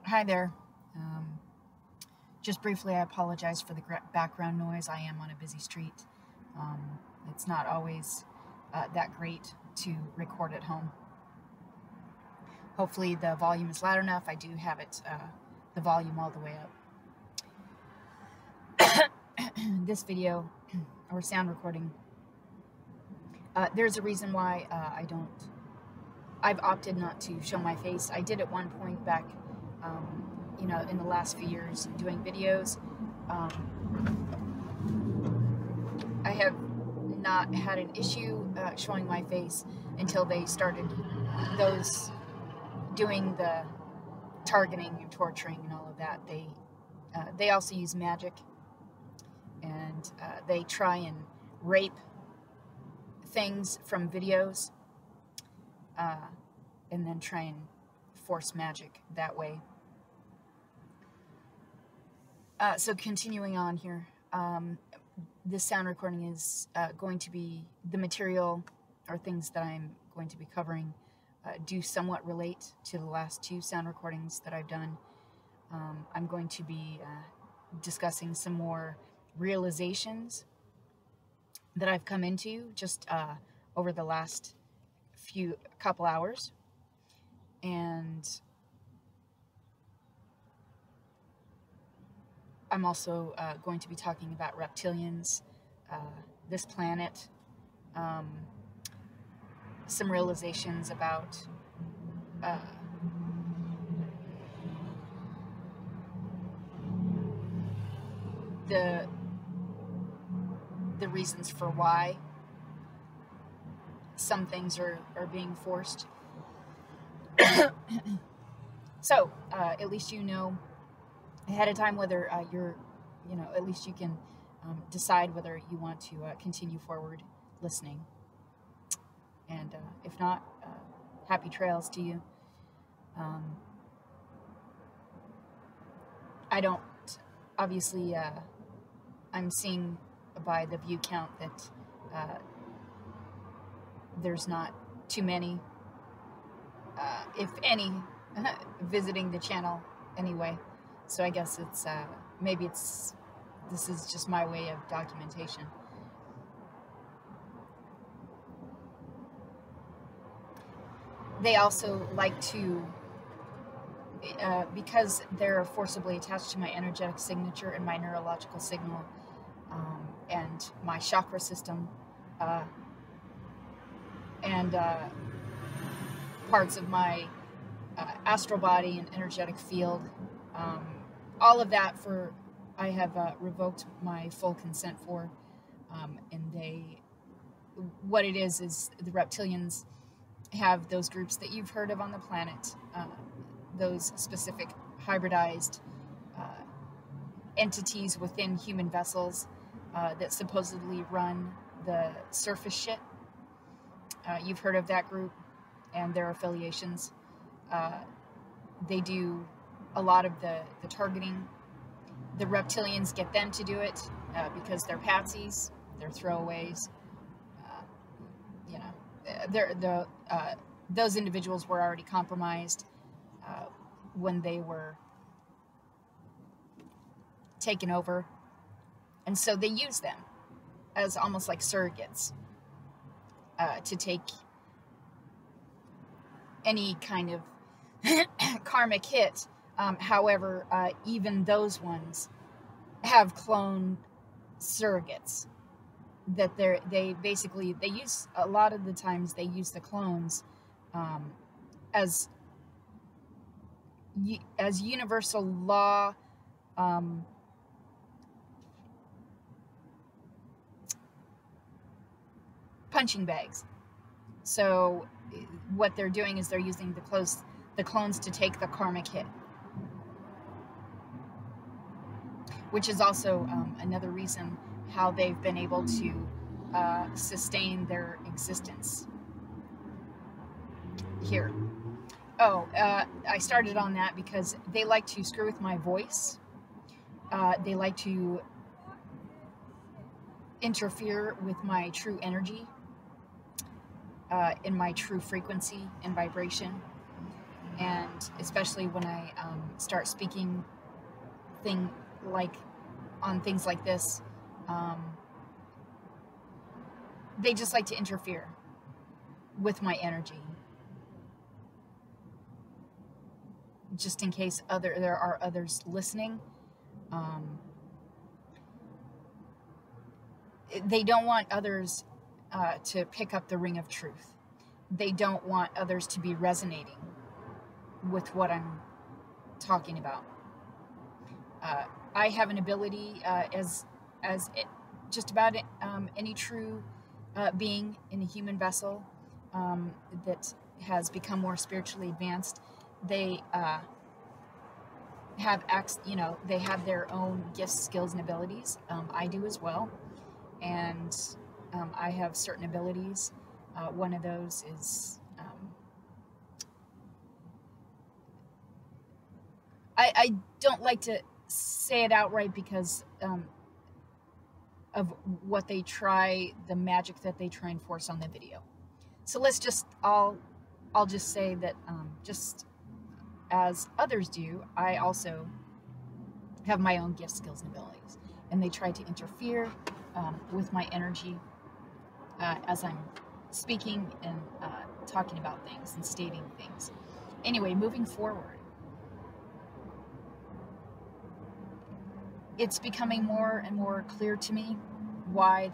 Hi there. Just briefly, I apologize for the background noise. I am on a busy street. It's not always that great to record at home. Hopefully the volume is loud enough. I do have it, the volume all the way up. This video, or sound recording, there's a reason why I've opted not to show my face. I did at one point back, in the last few years doing videos. I have not had an issue showing my face until they started those doing the targeting and torturing and all of that. They also use magic, and they try and rape things from videos and then try and force magic that way. So continuing on here, this sound recording is going to be the material or things that I'm going to be covering do somewhat relate to the last two sound recordings that I've done. I'm going to be discussing some more realizations that I've come into just over the last couple hours, and I'm also going to be talking about reptilians, this planet, some realizations about the reasons for why some things are being forced. So at least you know ahead of time whether at least you can decide whether you want to continue forward listening. And if not, happy trails to you. I don't, obviously, I'm seeing by the view count that there's not too many, if any, visiting the channel anyway. So I guess it's, this is just my way of documentation. They also like to, because they're forcibly attached to my energetic signature and my neurological signal, and my chakra system, and parts of my astral body and energetic field, all of that I have revoked my full consent for, and what it is the reptilians have those groups that you've heard of on the planet, those specific hybridized entities within human vessels that supposedly run the surface shit. You've heard of that group and their affiliations. They do a lot of the targeting. The reptilians get them to do it because they're patsies, they're throwaways. Those individuals were already compromised when they were taken over, and so they use them as almost like surrogates to take any kind of karmic hit. However, even those ones have clone surrogates that they use. A lot of the times they use the clones as universal law punching bags. So what they're doing is they're using the clones to take the karmic hit, which is also another reason how they've been able to sustain their existence here. I started on that because they like to screw with my voice. They like to interfere with my true energy, in my true frequency and vibration. and especially when I start speaking on things like this, they just like to interfere with my energy, just in case there are others listening. They don't want others to pick up the ring of truth. They don't want others to be resonating with what I'm talking about. I have an ability, as just about any true being in a human vessel that has become more spiritually advanced. They they have their own gifts, skills, and abilities. I do as well, and I have certain abilities. One of those is I don't like to say it outright because of what they try, the magic that they try and force on the video. So I'll just say that just as others do, I also have my own gifts, skills, and abilities, and they try to interfere with my energy as I'm speaking and talking about things and stating things. Anyway, moving forward, it's becoming more and more clear to me why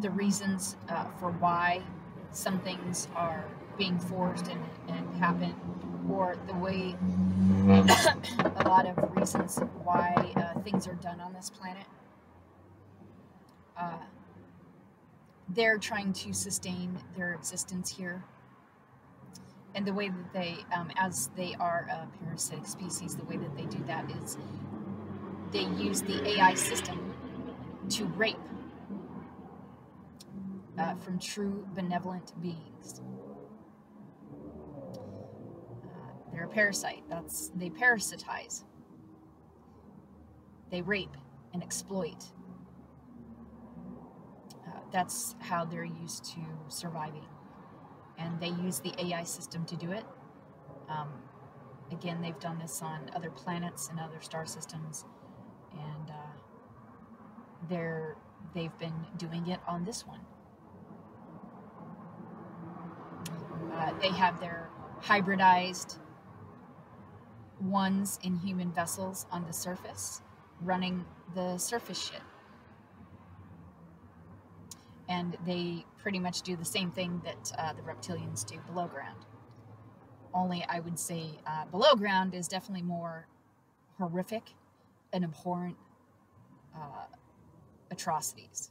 the reasons for why some things are being forced and happen, or the way a lot of reasons why things are done on this planet. They're trying to sustain their existence here. And the way that they, as they are a parasitic species, the way that they do that is they use the AI system to rape from true benevolent beings. They're a parasite. They parasitize. They rape and exploit. That's how they're used to surviving. And they use the AI system to do it. Again, they've done this on other planets and other star systems. And they've been doing it on this one. They have their hybridized ones in human vessels on the surface, running the surface shit. And they pretty much do the same thing that the reptilians do below ground. Only I would say below ground is definitely more horrific and abhorrent atrocities.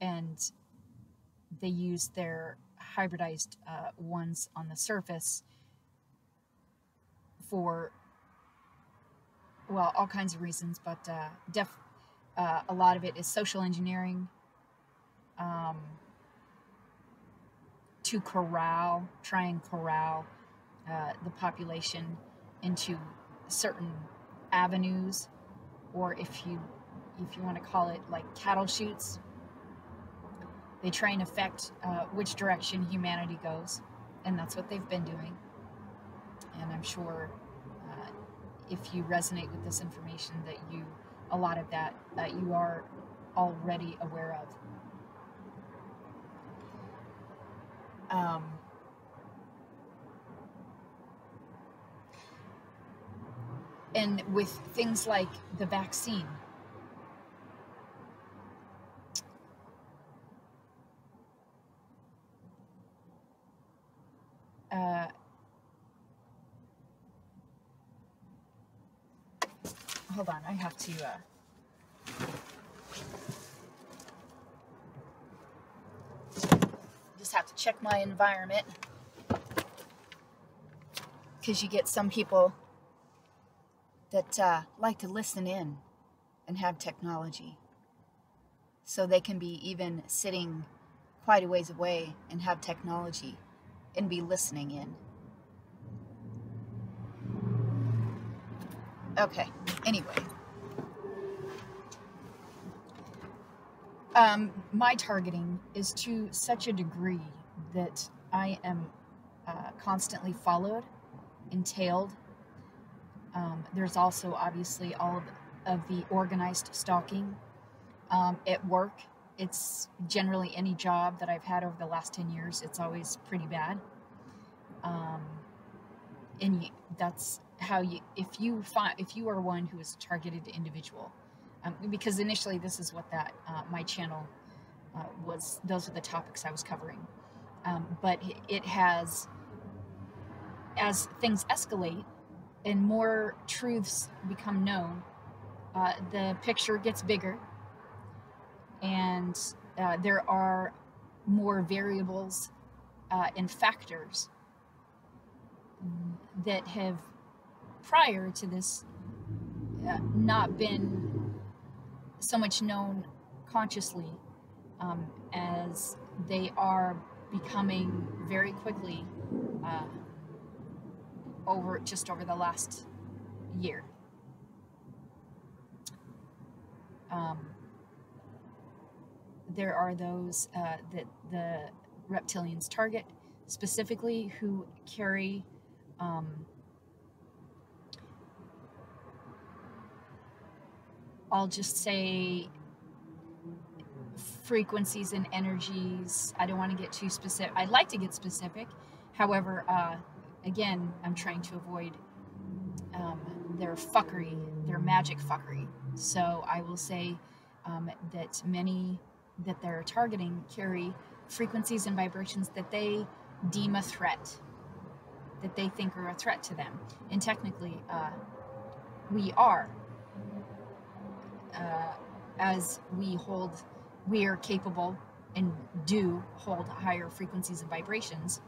And they use their hybridized ones on the surface for, well, all kinds of reasons, but a lot of it is social engineering, to try and corral the population into certain avenues, or if you want to call it like cattle chutes. They try and affect which direction humanity goes, and that's what they've been doing. And I'm sure if you resonate with this information that a lot of that you are already aware of. And with things like the vaccine, hold on, I have to just have to check my environment, because you get some people that like to listen in and have technology, so they can be even sitting quite a ways away and have technology and be listening in. Okay, anyway. My targeting is to such a degree that I am constantly followed, entailed. There's also obviously all of the organized stalking at work. It's generally any job that I've had over the last 10 years. It's always pretty bad. And that's how if you are one who is a targeted individual, because initially this is what that my channel was. Those are the topics I was covering. But it has, as things escalate and more truths become known, the picture gets bigger, and there are more variables and factors that have, prior to this, not been so much known consciously, as they are becoming very quickly over the last year. There are those that the reptilians target specifically, who carry I'll just say frequencies and energies. I don't want to get too specific. I'd like to get specific. However, again, I'm trying to avoid their fuckery, their magic fuckery. So I will say that many that they're targeting carry frequencies and vibrations that they deem a threat, that they think are a threat to them. And technically, we are, as we are capable and do hold higher frequencies and vibrations,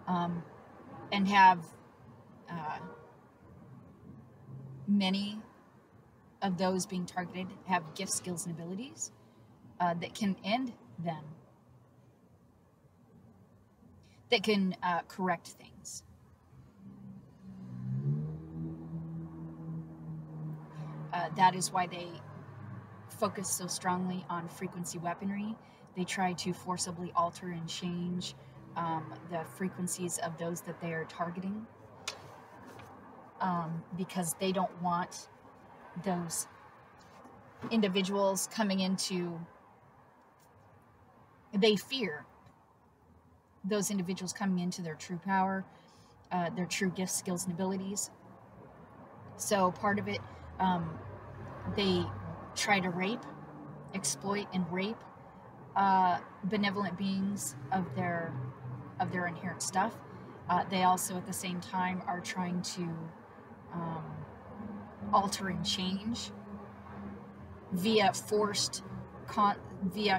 and have many of those being targeted have gifts, skills, and abilities that can end them, that can correct things. That is why they focus so strongly on frequency weaponry. They try to forcibly alter and change the frequencies of those that they are targeting, because they don't want those individuals coming into, they fear those individuals coming into their true power, their true gifts, skills, and abilities. So part of it, they try to rape, exploit, and rape benevolent beings of their inherent stuff. They also, at the same time, are trying to alter and change via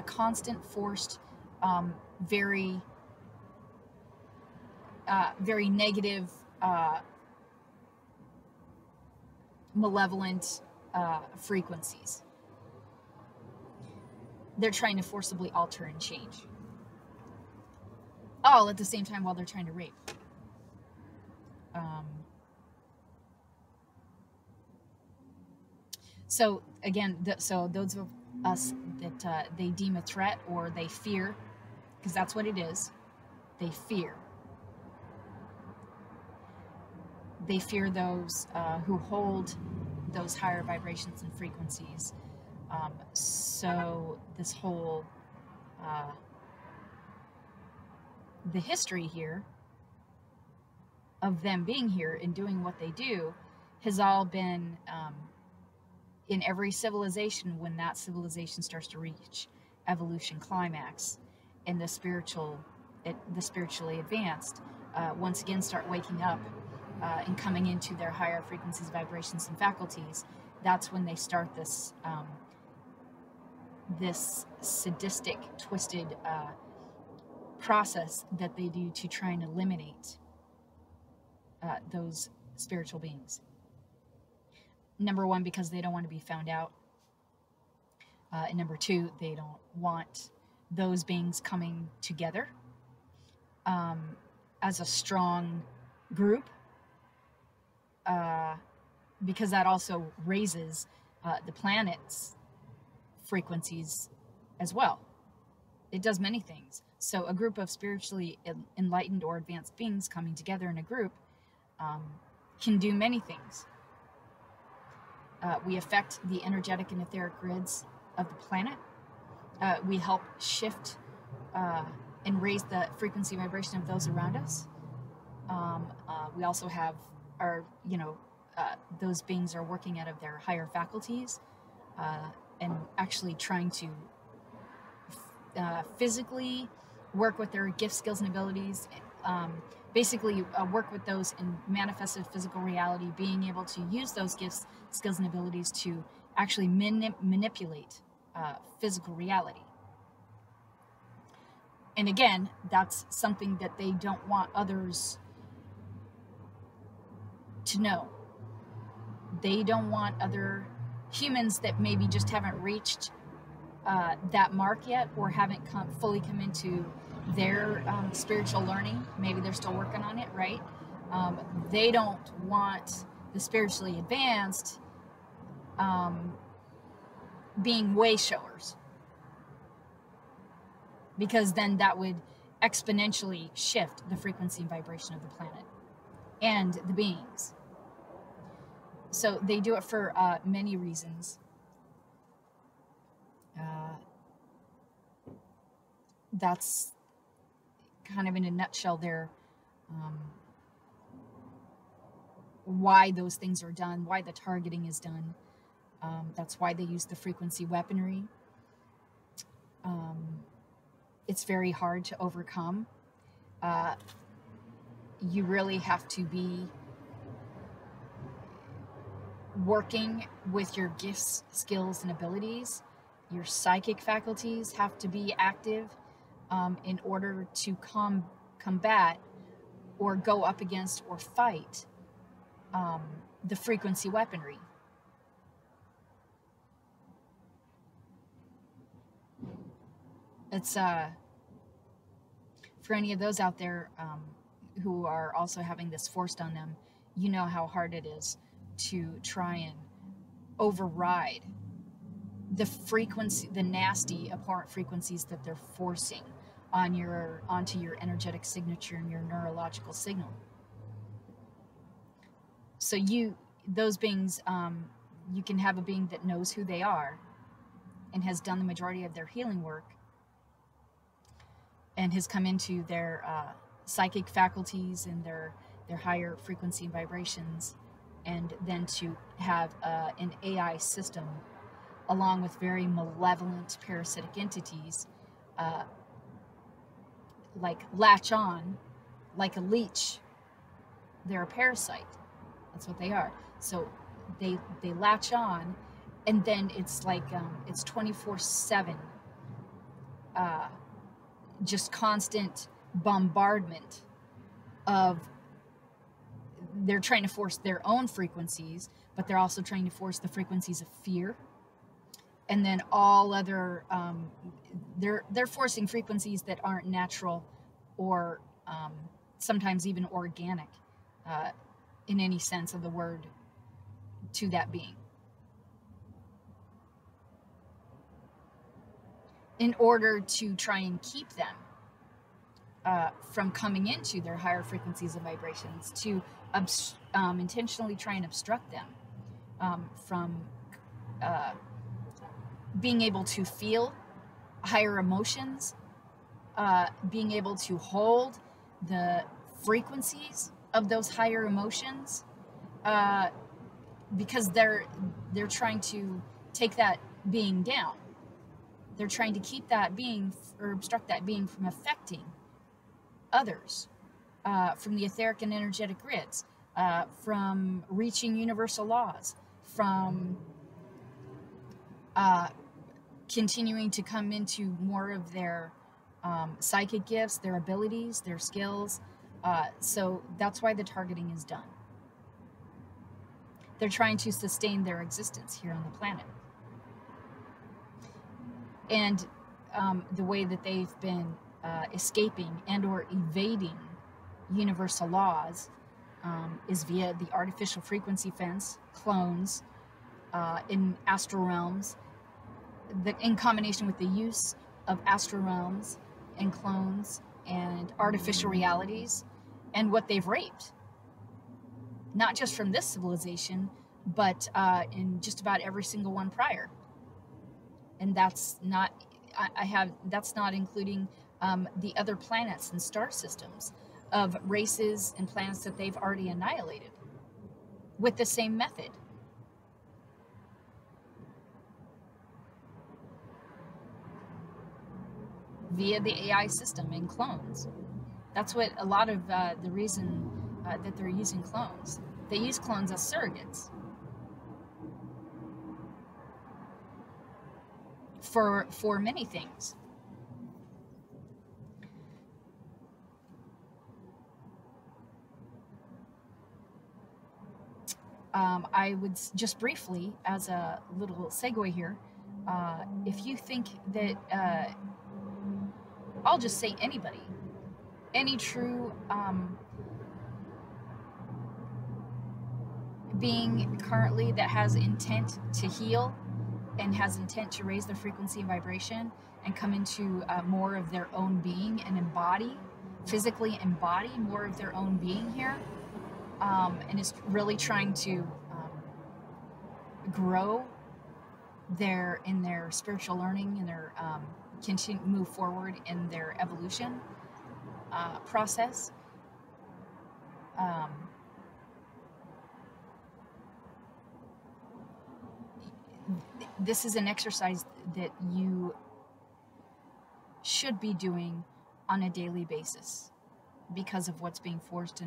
constant forced, very negative, malevolent frequencies. They're trying to forcibly alter and change, all at the same time while they're trying to rape. So again, so those of us that they deem a threat, or they fear, because that's what it is, they fear. They fear those who hold those higher vibrations and frequencies. So this whole, the history here of them being here and doing what they do has all been in every civilization. When that civilization starts to reach evolution climax, and the spiritually advanced once again start waking up and coming into their higher frequencies, vibrations, and faculties, that's when they start this this sadistic, twisted process that they do to try and eliminate those spiritual beings. Number one, because they don't want to be found out. And number two, they don't want those beings coming together as a strong group, because that also raises the planet's frequencies as well. It does many things. So a group of spiritually enlightened or advanced beings coming together in a group can do many things. We affect the energetic and etheric grids of the planet. We help shift and raise the frequency vibration of those around us. We also have our, those beings are working out of their higher faculties and actually trying to physically work with their gifts, skills, and abilities. Basically work with those in manifested physical reality, being able to use those gifts, skills, and abilities to actually manipulate physical reality. And again, that's something that they don't want others to know. They don't want other humans that maybe just haven't reached that mark yet, or haven't fully come into their spiritual learning. Maybe they're still working on it, right? They don't want the spiritually advanced being way showers, because then that would exponentially shift the frequency and vibration of the planet and the beings. So they do it for many reasons. That's kind of in a nutshell there, why those things are done, why the targeting is done. That's why they use the frequency weaponry. It's very hard to overcome. You really have to be working with your gifts, skills, and abilities. Your psychic faculties have to be active in order to combat or go up against or fight the frequency weaponry. It's for any of those out there who are also having this forced on them, you know how hard it is to try and override the frequency, the nasty, abhorrent frequencies that they're forcing on onto your energetic signature and your neurological signal. So those beings, you can have a being that knows who they are and has done the majority of their healing work and has come into their psychic faculties and their higher frequency and vibrations, and then to have an AI system along with very malevolent parasitic entities like latch on like a leech. They're a parasite. That's what they are. So they latch on, and then it's like it's 24/7 just constant bombardment of, they're trying to force their own frequencies, but they're also trying to force the frequencies of fear, and then all other they're forcing frequencies that aren't natural or sometimes even organic in any sense of the word to that being, in order to try and keep them from coming into their higher frequencies and vibrations, to intentionally try and obstruct them from being able to feel higher emotions, being able to hold the frequencies of those higher emotions, because they're trying to take that being down. They're trying to keep that being, or obstruct that being from affecting others, from the etheric and energetic grids, from reaching universal laws, from continuing to come into more of their psychic gifts, their abilities, their skills. So that's why the targeting is done. They're trying to sustain their existence here on the planet. And the way that they've been escaping and or evading universal laws is via the artificial frequency fence, clones, in astral realms, in combination with the use of astral realms and clones and artificial realities and what they've raped. Not just from this civilization, but in just about every single one prior. And that's not, that's not including the other planets and star systems of races and planets that they've already annihilated with the same method. Via the AI system and clones. That's what a lot of the reason that they're using clones. They use clones as surrogates for many things. I would just briefly, as a little segue here, if you think that, I'll just say anybody, any true being currently that has intent to heal and has intent to raise their frequency and vibration and come into more of their own being and embody, physically embody more of their own being here, and is really trying to grow in their spiritual learning and their move forward in their evolution process. This is an exercise that you should be doing on a daily basis because of what's being forced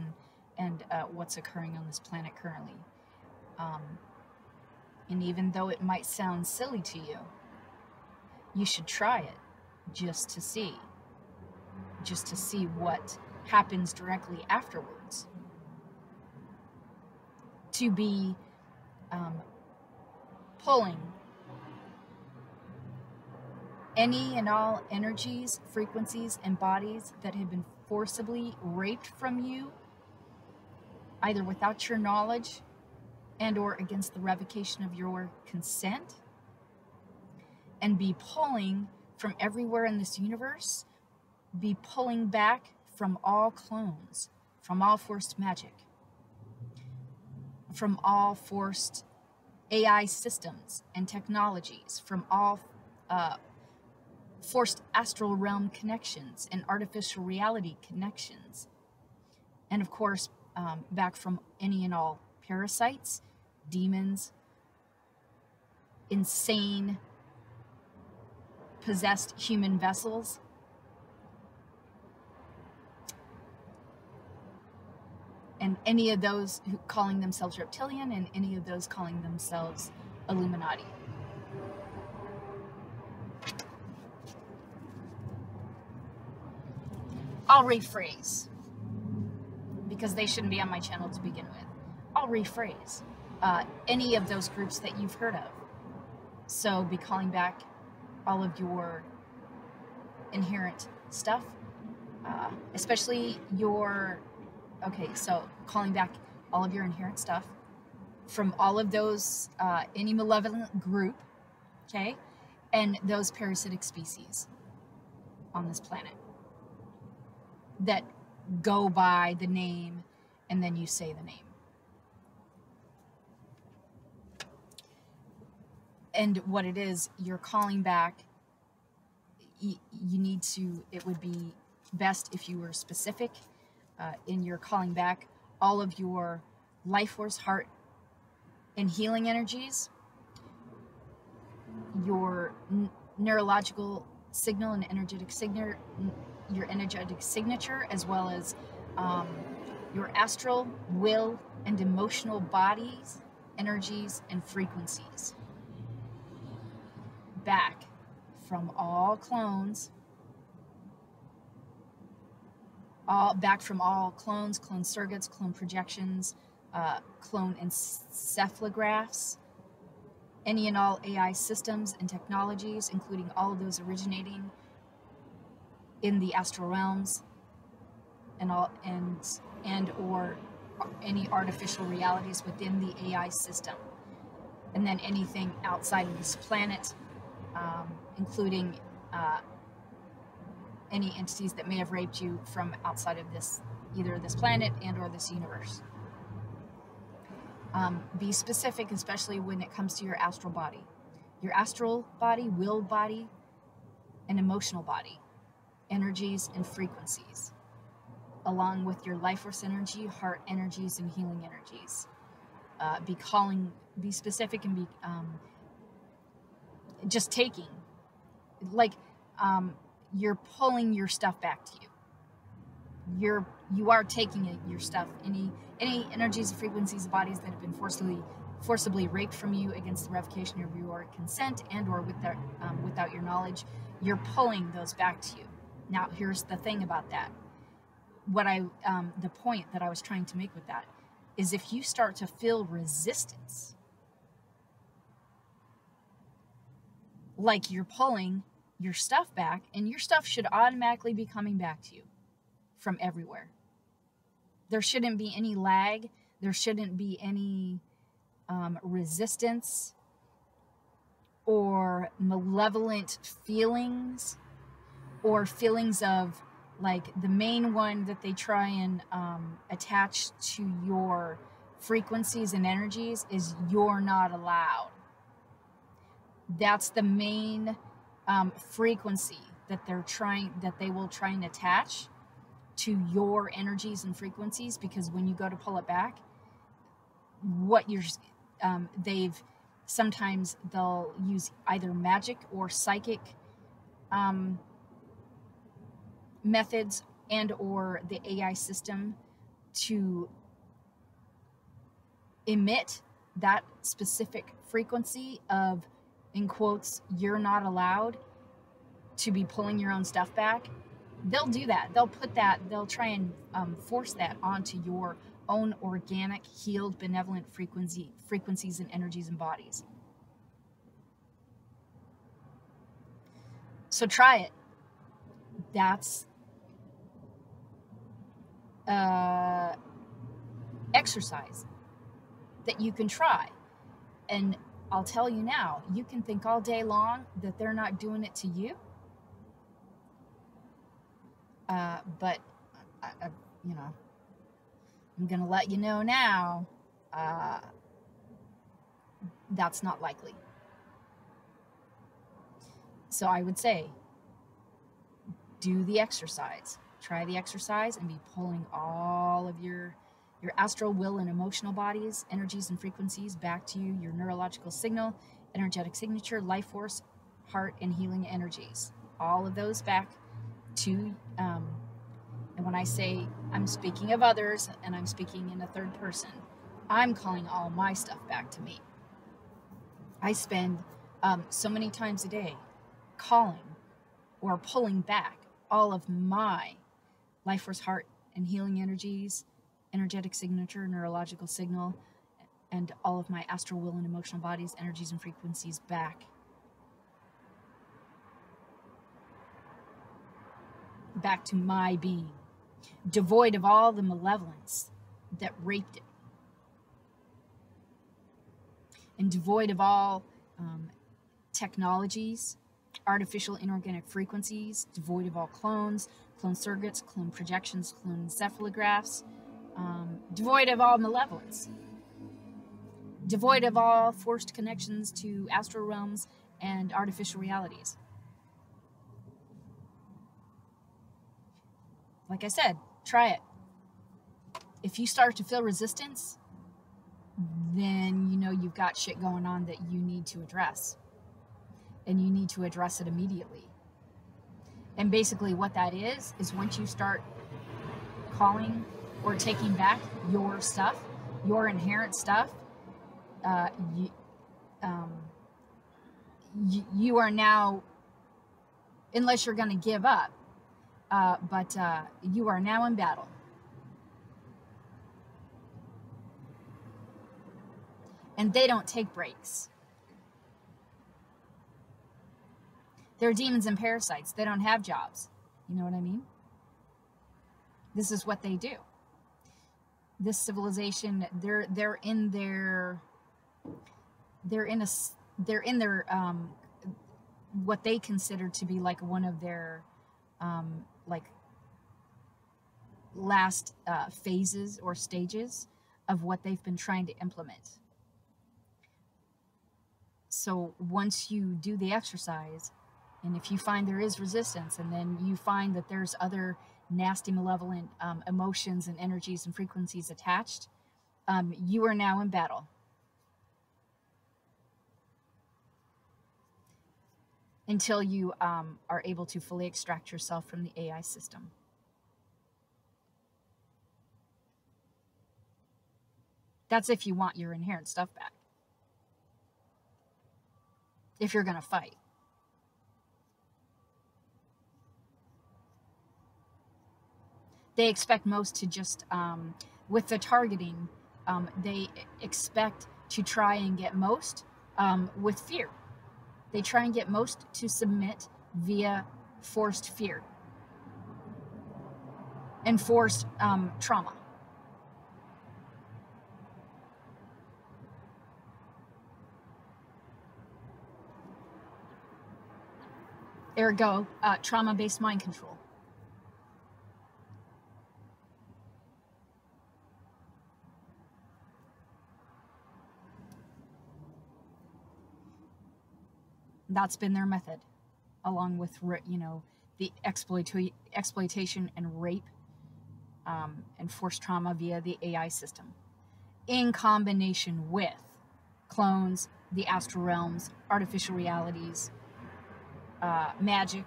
and what's occurring on this planet currently. And even though it might sound silly to you, you should try it just to see what happens directly afterwards. To be pulling any and all energies, frequencies, and bodies that have been forcibly raped from you, either without your knowledge and or against the revocation of your consent, and be pulling from everywhere in this universe, be pulling back from all clones, from all forced magic, from all forced AI systems and technologies, from all forced astral realm connections and artificial reality connections, and of course back from any and all parasites, demons, insane possessed human vessels, and any of those who calling themselves reptilian and any of those calling themselves Illuminati. I'll rephrase, because they shouldn't be on my channel to begin with. I'll rephrase any of those groups that you've heard of. So be calling back all of your inherent stuff, especially your, okay, so calling back all of your inherent stuff from all of those, any malevolent group, okay, and those parasitic species on this planet that go by the name and then you say the name. And what it is, you're calling back, you need to, it would be best if you were specific in your calling back all of your life force, heart, and healing energies, your neurological signal and energetic signature, your energetic signature, as well as your astral, will, and emotional bodies, energies, and frequencies. Back from all clones, back from all clones, clone surrogates, clone projections, clone encephalographs, any and all AI systems and technologies, including all of those originating in the astral realms, and all and or any artificial realities within the AI system, and then anything outside of this planet, including any entities that may have raped you from outside of this, either this planet and or this universe. Be specific, especially when it comes to your astral body. Your astral body, will body, and emotional body, energies and frequencies, along with your life force energy, heart energies, and healing energies. Be specific, and be just taking, like you're pulling your stuff back to you. You are taking it, your stuff, any energies, frequencies, bodies that have been forcibly raped from you against the revocation of your consent and or without your knowledge, you're pulling those back to you. Now, here's the thing about that. The point that I was trying to make with that is, if you start to feel resistance, like you're pulling your stuff back, and your stuff should automatically be coming back to you from everywhere. There shouldn't be any lag. There shouldn't be any resistance or malevolent feelings, or feelings of, like, the main one that they try and attach to your frequencies and energies is you're not allowed. That's the main frequency that they will try and attach to your energies and frequencies, because when you go to pull it back, sometimes they'll use either magic or psychic methods and or the AI system to emit that specific frequency of, in quotes, you're not allowed to be pulling your own stuff back. They'll do that. They'll try and force that onto your own organic, healed, benevolent frequencies and energies and bodies. So try it. That's exercise that you can try. And I'll tell you now, you can think all day long that they're not doing it to you. But I'm going to let you know now, that's not likely. So I would say, do the exercise. Try the exercise and be pulling all of your astral, will, and emotional bodies, energies, and frequencies back to you, your neurological signal, energetic signature, life force, heart, and healing energies. All of those back to, and when I say I'm speaking of others and I'm speaking in a third person, I'm calling all my stuff back to me. I spend so many times a day calling or pulling back all of my life force, heart, and healing energies, energetic signature, neurological signal, and all of my astral, will, and emotional bodies, energies, and frequencies back to my being, devoid of all the malevolence that raped it, and devoid of all technologies, artificial inorganic frequencies, devoid of all clones, clone surrogates, clone projections, clone encephalographs, devoid of all malevolence, devoid of all forced connections to astral realms and artificial realities. Like I said, try it. If you start to feel resistance, then you know you've got shit going on that you need to address. And you need to address it immediately. And basically what that is once you start calling or taking back your stuff, your inherent stuff, you are now, unless you're going to give up, but you are now in battle. And they don't take breaks. They're demons and parasites. They don't have jobs. You know what I mean? This is what they do. This civilization, they're in their what they consider to be like one of their like last phases or stages of what they've been trying to implement. So once you do the exercise, and if you find there is resistance, and then you find that there's other nasty, malevolent emotions and energies and frequencies attached, you are now in battle. Until you are able to fully extract yourself from the AI system. That's if you want your inherent stuff back. If you're going to fight. They expect most to just, with the targeting, they expect to try and get most with fear. They try and get most to submit via forced fear and forced trauma. Ergo, trauma-based mind control. That's been their method, along with, you know, the exploitation and rape and forced trauma via the AI system, in combination with clones, the astral realms, artificial realities, magic.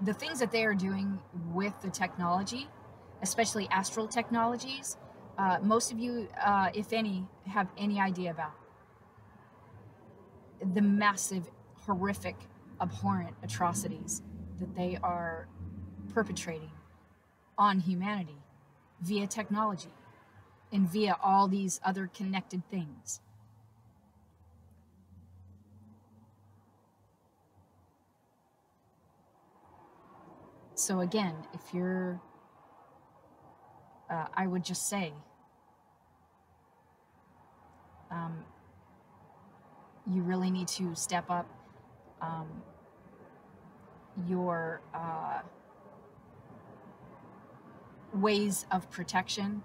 The things that they are doing with the technology, especially astral technologies, most of you, if any, have any idea about the massive, horrific, abhorrent atrocities that they are perpetrating on humanity via technology and via all these other connected things. So again, if you're, I would just say, you really need to step up your ways of protection.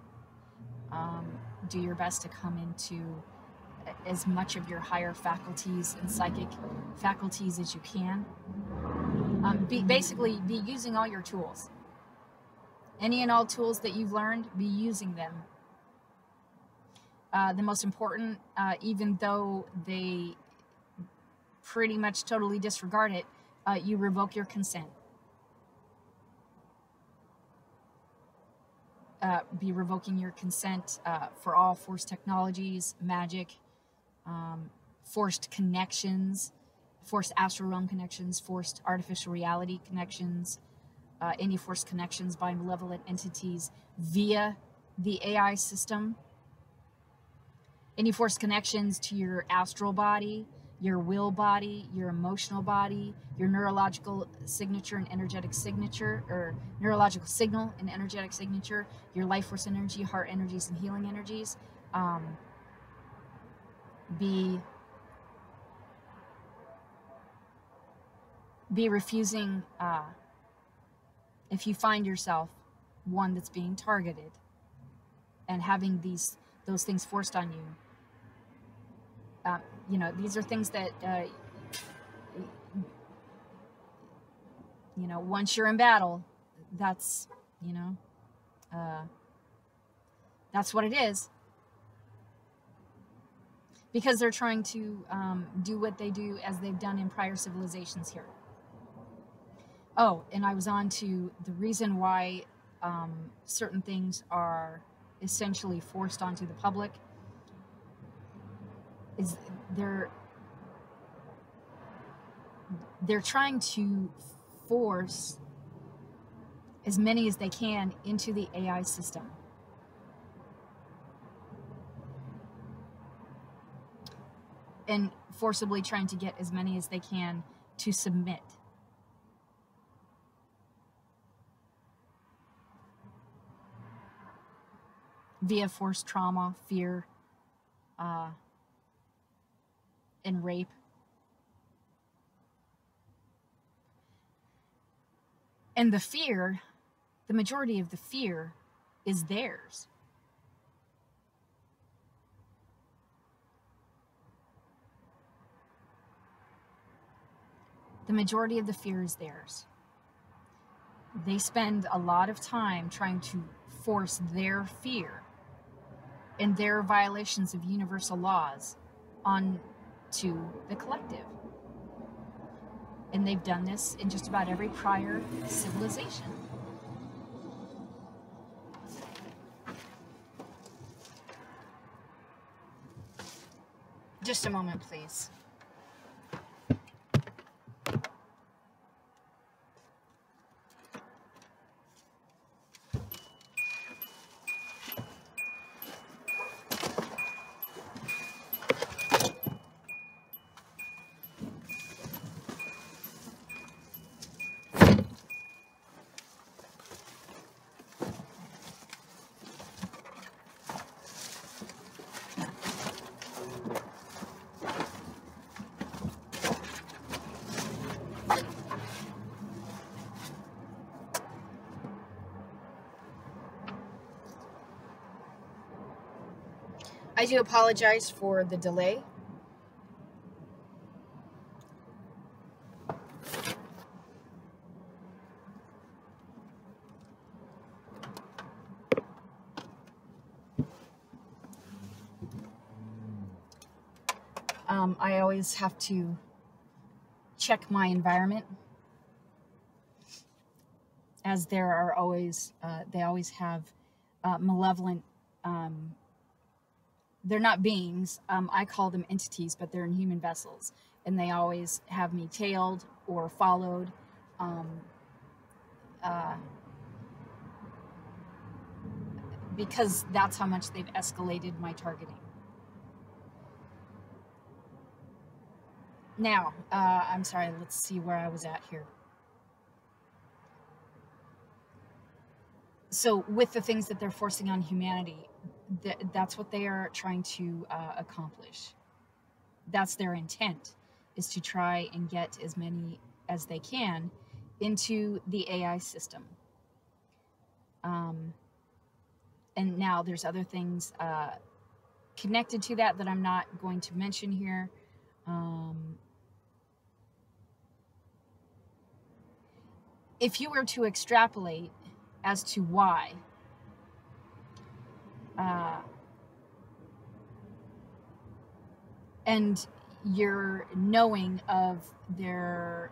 Do your best to come into as much of your higher faculties and psychic faculties as you can. Basically, be using all your tools. Any and all tools that you've learned, be using them. The most important, even though they pretty much totally disregard it, you revoke your consent. Be revoking your consent for all forced technologies, magic, forced connections, forced astral realm connections, forced artificial reality connections, any forced connections by malevolent entities via the AI system, any forced connections to your astral body, your will body, your emotional body, your neurological signature and energetic signature, or neurological signal and energetic signature, your life force energy, heart energies, and healing energies. Be refusing, if you find yourself one that's being targeted and having those things forced on you. You know, these are things that, you know, once you're in battle, that's, you know, that's what it is. Because they're trying to do what they do as they've done in prior civilizations here. Oh, and I was on to the reason why certain things are essentially forced onto the public is they're trying to force as many as they can into the AI system. And forcibly trying to get as many as they can to submit. Via forced trauma, fear, and rape. And the fear, the majority of the fear is theirs. The majority of the fear is theirs. They spend a lot of time trying to force their fear and their violations of universal laws onto the collective. And they've done this in just about every prior civilization. Just a moment, please. I do apologize for the delay. I always have to check my environment, as there are always, they always have malevolent, they're not beings, I call them entities, but they're in human vessels, and they always have me tailed or followed, because that's how much they've escalated my targeting. Now, I'm sorry, let's see where I was at here. So with the things that they're forcing on humanity, that's what they are trying to accomplish. That's their intent, is to try and get as many as they can into the AI system. And now there's other things connected to that I'm not going to mention here. If you were to extrapolate as to why, and you're knowing of their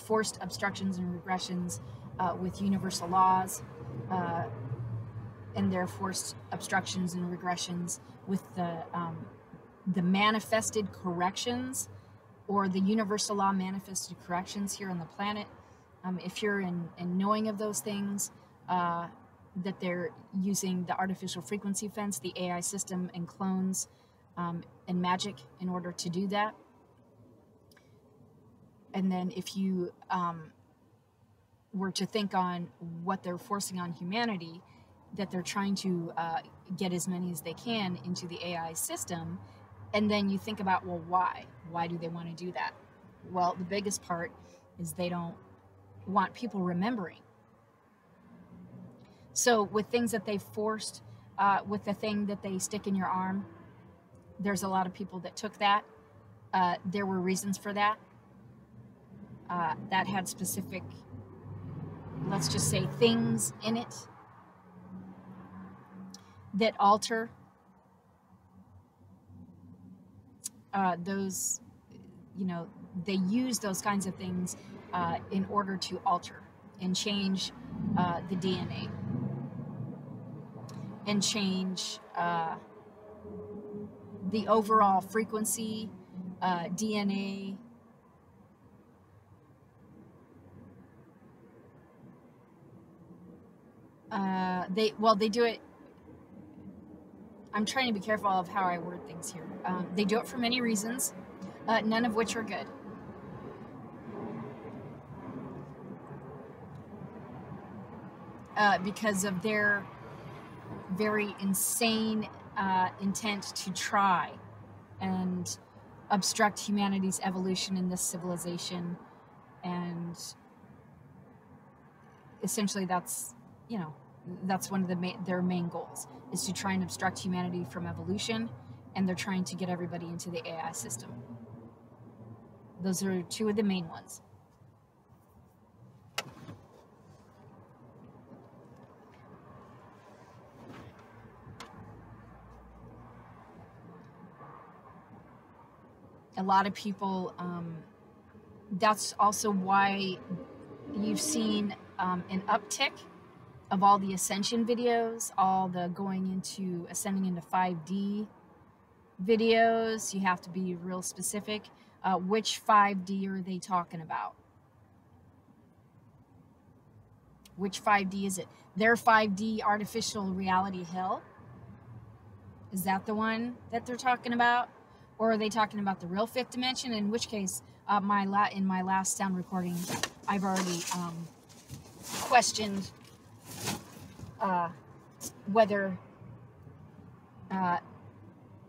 forced obstructions and regressions with universal laws, and their forced obstructions and regressions with the manifested corrections, or the universal law manifested corrections here on the planet. If you're in knowing of those things, that they're using the artificial frequency fence, the AI system, and clones and magic in order to do that. And then if you were to think on what they're forcing on humanity, that they're trying to get as many as they can into the AI system, and then you think about, well, why? Why do they want to do that? Well, the biggest part is they don't want people remembering. So with things that they forced, with the thing that they stick in your arm, there's a lot of people that took that. There were reasons for that. That had specific, let's just say, things in it that alter those, they use those kinds of things in order to alter and change the DNA and change the overall frequency, DNA. They do it. I'm trying to be careful of how I word things here. They do it for many reasons, none of which are good. Because of their very insane intent to try and obstruct humanity's evolution in this civilization, and essentially that's, you know, that's one of their main goals, is to try and obstruct humanity from evolution, and they're trying to get everybody into the AI system. Those are two of the main ones. A lot of people, that's also why you've seen an uptick of all the ascension videos, all the ascending into 5D videos. You have to be real specific. Which 5D are they talking about? Which 5D is it? Their 5D artificial reality hell? Is that the one that they're talking about? Or are they talking about the real fifth dimension? In which case, in my last sound recording, I've already questioned whether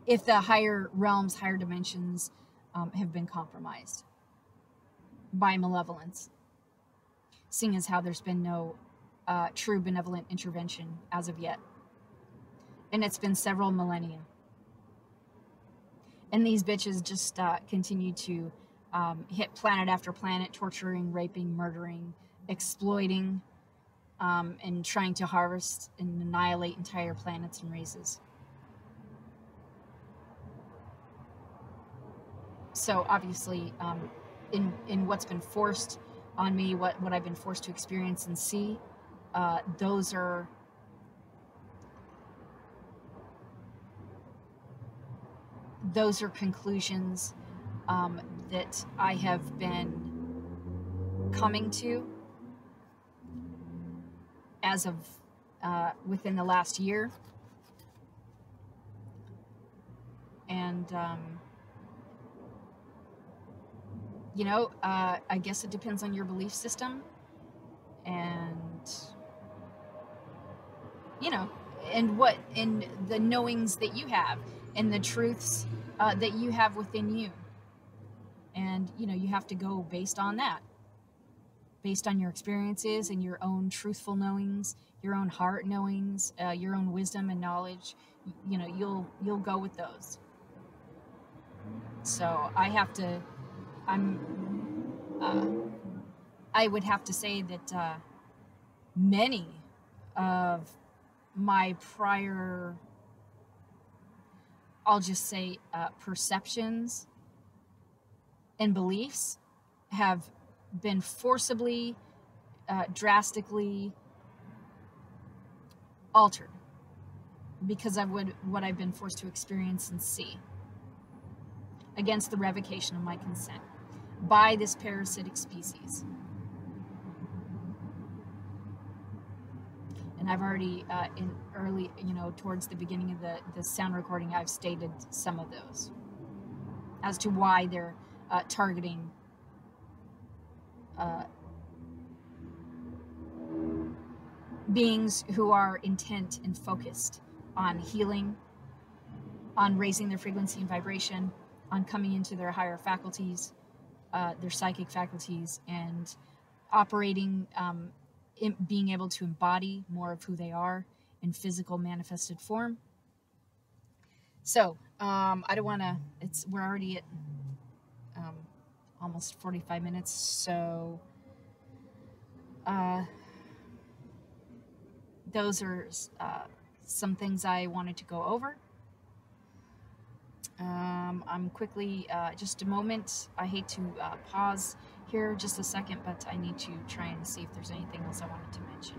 if the higher realms, higher dimensions have been compromised by malevolence, seeing as how there's been no true benevolent intervention as of yet. And it's been several millennia. And these bitches just continue to hit planet after planet, torturing, raping, murdering, exploiting, and trying to harvest and annihilate entire planets and races. So obviously, in what's been forced on me, what I've been forced to experience and see, those are conclusions that I have been coming to as of within the last year. And you know, I guess it depends on your belief system, and you know, and the knowings that you have, and the truths that you have within you. And you know, you have to go based on that, based on your experiences and your own truthful knowings, your own heart knowings, your own wisdom and knowledge. You know, you'll go with those. So I would have to say that many of my prior, I'll just say, perceptions and beliefs have been forcibly, drastically altered because of what I've been forced to experience and see, against the revocation of my consent by this parasitic species. And I've already, towards the beginning of the sound recording, I've stated some of those as to why they're targeting beings who are intent and focused on healing, on raising their frequency and vibration, on coming into their higher faculties, their psychic faculties, and operating, being able to embody more of who they are in physical manifested form. So I don't want to, we're already at almost 45 minutes, so those are some things I wanted to go over. I'm quickly, just a moment, I hate to pause here just a second, but I need to try and see if there's anything else I wanted to mention.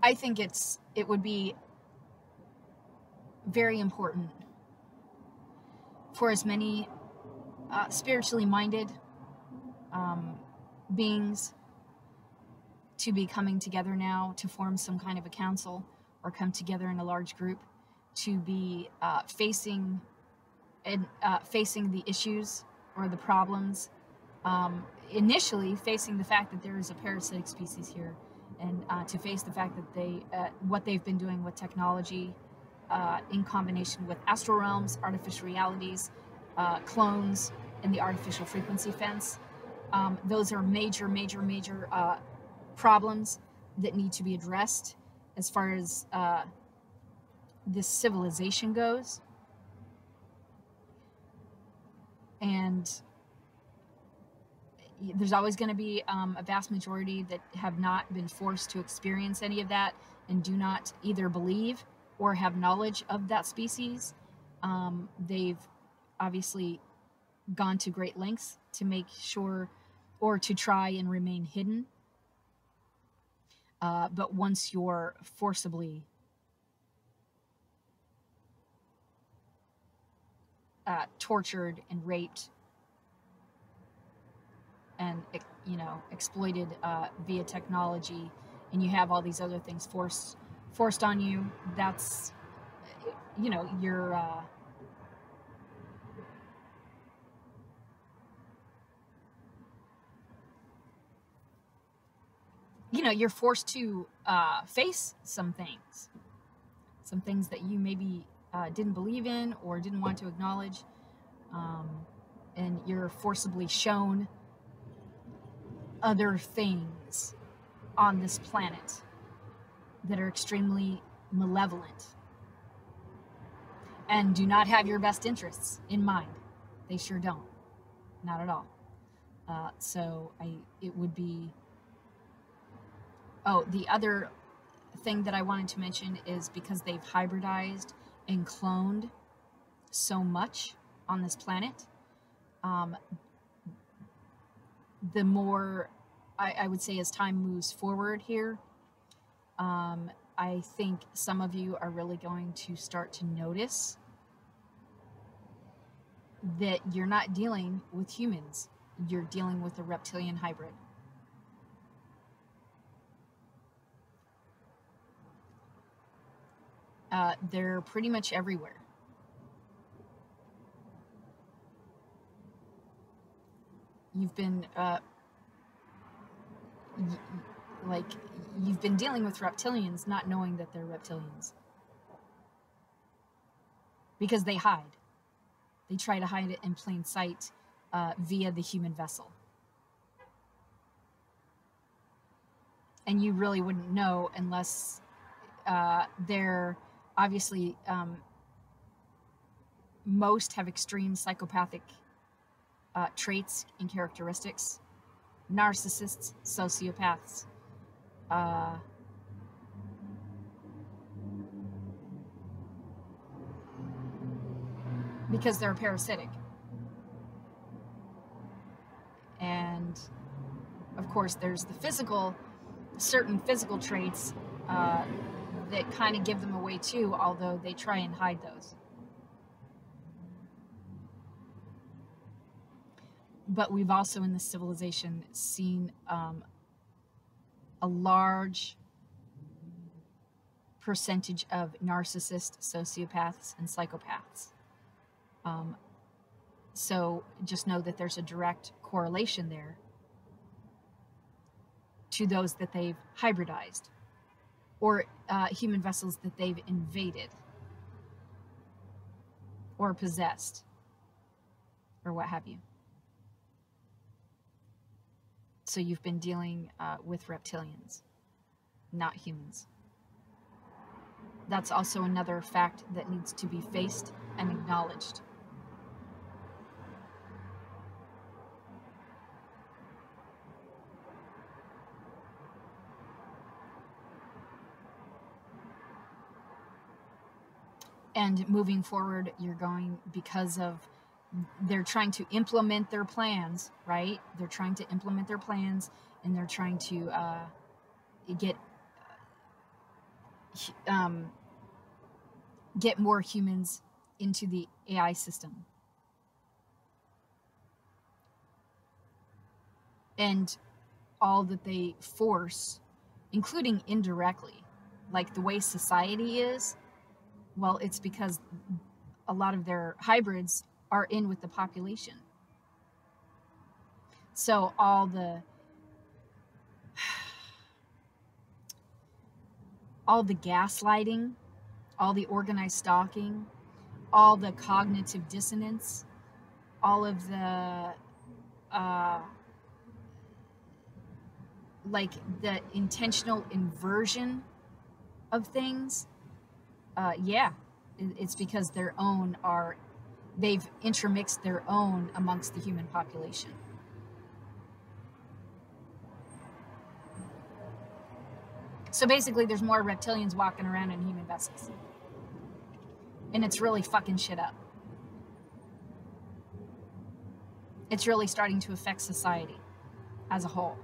I think it would be very important for as many spiritually minded beings to be coming together now to form some kind of a council, or come together in a large group to be facing the issues or the problems initially facing the fact that there is a parasitic species here, and to face the fact that they what they've been doing with technology in combination with astral realms, artificial realities, clones, and the artificial frequency fence. Those are major problems that need to be addressed as far as this civilization goes. And there's always going to be a vast majority that have not been forced to experience any of that and do not either believe or have knowledge of that species. They've obviously gone to great lengths to make sure or to try and remain hidden. But once you're forcibly tortured and raped and, you know, exploited via technology, and you have all these other things forced on you, that's, you know, you're you're forced to face some things that you maybe didn't believe in or didn't want to acknowledge, and you're forcibly shown other things on this planet that are extremely malevolent and do not have your best interests in mind. They sure don't. Not at all. So it would be... Oh, the other thing that I wanted to mention is because they've hybridized and cloned so much on this planet, the more, I would say, as time moves forward here, I think some of you are really going to start to notice that you're not dealing with humans. You're dealing with a reptilian hybrid. They're pretty much everywhere. You've been you've been dealing with reptilians not knowing that they're reptilians, because they hide. They try to hide it in plain sight via the human vessel. And you really wouldn't know unless they're obviously, most have extreme psychopathic traits and characteristics. Narcissists, sociopaths, because they're parasitic. And of course there's the certain physical traits that kind of give them away too, although they try and hide those. But we've also in this civilization seen a large percentage of narcissists, sociopaths, and psychopaths. So just know that there's a direct correlation there to those that they've hybridized, or human vessels that they've invaded or possessed, or what have you. So you've been dealing with reptilians, not humans. That's also another fact that needs to be faced and acknowledged. And moving forward, because of, they're trying to implement their plans, right? They're trying to implement their plans, and they're trying to get more humans into the AI system. And all that they force, including indirectly, like the way society is, well, it's because a lot of their hybrids are in with the population. So all the gaslighting, all the organized stalking, all the cognitive dissonance, all of the like the intentional inversion of things, yeah, it's because they've intermixed their own amongst the human population. So basically there's more reptilians walking around in human vessels, and it's really fucking shit up. It's really starting to affect society as a whole.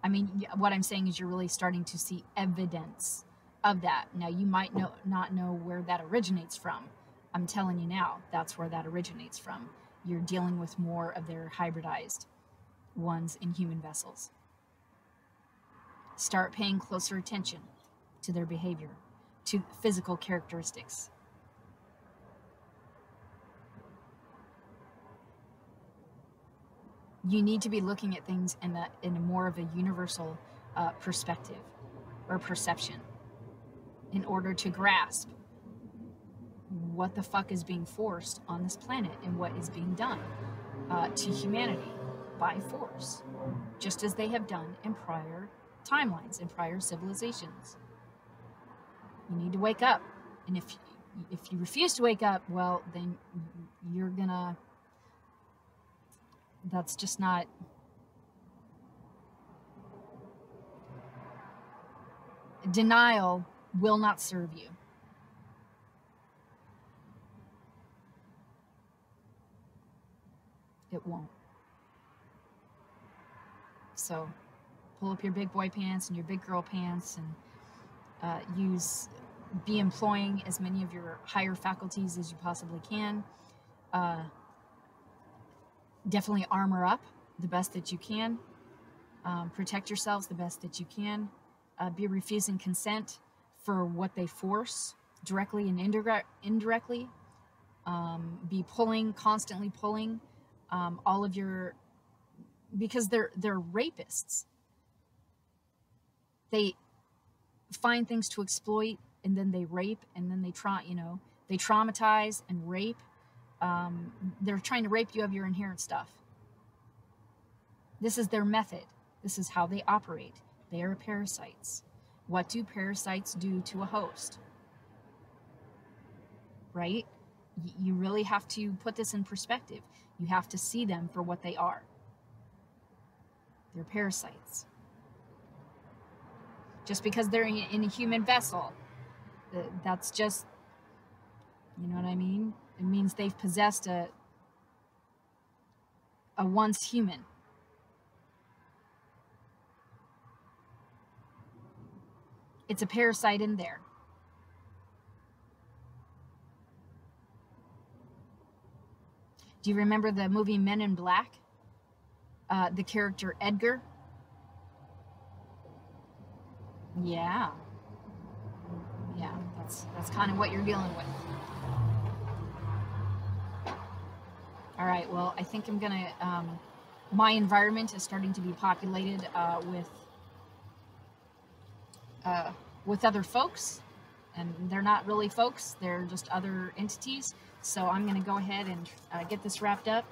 I mean, what I'm saying is you're really starting to see evidence of that. Now, you might not know where that originates from. I'm telling you now, that's where that originates from. You're dealing with more of their hybridized ones in human vessels. Start paying closer attention to their behavior, to physical characteristics. You need to be looking at things in a more of a universal perspective or perception in order to grasp what the fuck is being forced on this planet and what is being done to humanity by force, just as they have done in prior timelines, in prior civilizations. You need to wake up, and if you refuse to wake up, well, then you're gonna, that's just not, denial will not serve you. It won't. So pull up your big boy pants and your big girl pants, and be employing as many of your higher faculties as you possibly can. Definitely armor up the best that you can. Protect yourselves the best that you can. Be refusing consent for what they force, directly and indirectly. Be constantly pulling all of your, because they're rapists. They find things to exploit, and then they rape, and then they traumatize and rape. They're trying to rape you of your inherent stuff. This is their method. This is how they operate. They are parasites. What do parasites do to a host? Right? You really have to put this in perspective. You have to see them for what they are. They're parasites. Just because they're in a human vessel, that's just, you know what I mean? It means they've possessed a once human. It's a parasite in there. Do you remember the movie Men in Black? The character Edgar? Yeah. Yeah, that's kind of what you're dealing with. All right, well, I think I'm gonna, my environment is starting to be populated with other folks, and they're not really folks, they're just other entities. So I'm gonna go ahead and get this wrapped up.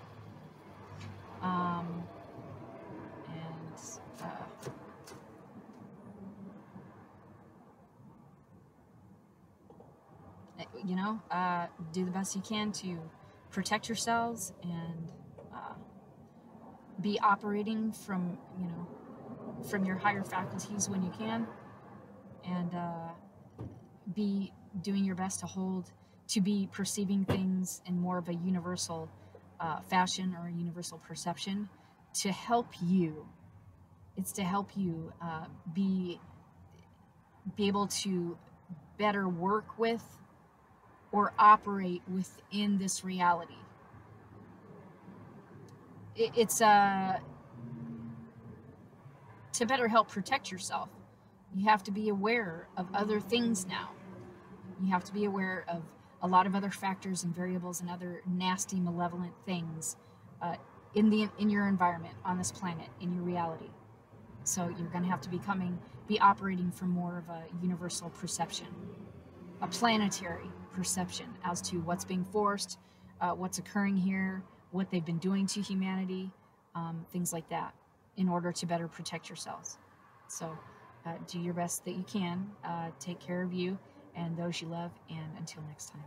Do the best you can to protect yourselves and be operating from your higher faculties when you can, and be doing your best to be perceiving things in more of a universal fashion or a universal perception to help you. It's to help you be able to better work with or operate within this reality. It's to better help protect yourself. You have to be aware of other things now. You have to be aware of a lot of other factors and variables and other nasty, malevolent things in your environment, on this planet, in your reality. So you're going to have to be operating from more of a universal perception, a planetary perception as to what's being forced, what's occurring here, what they've been doing to humanity, things like that, in order to better protect yourselves. So do your best that you can. Take care of you and those you love, and until next time.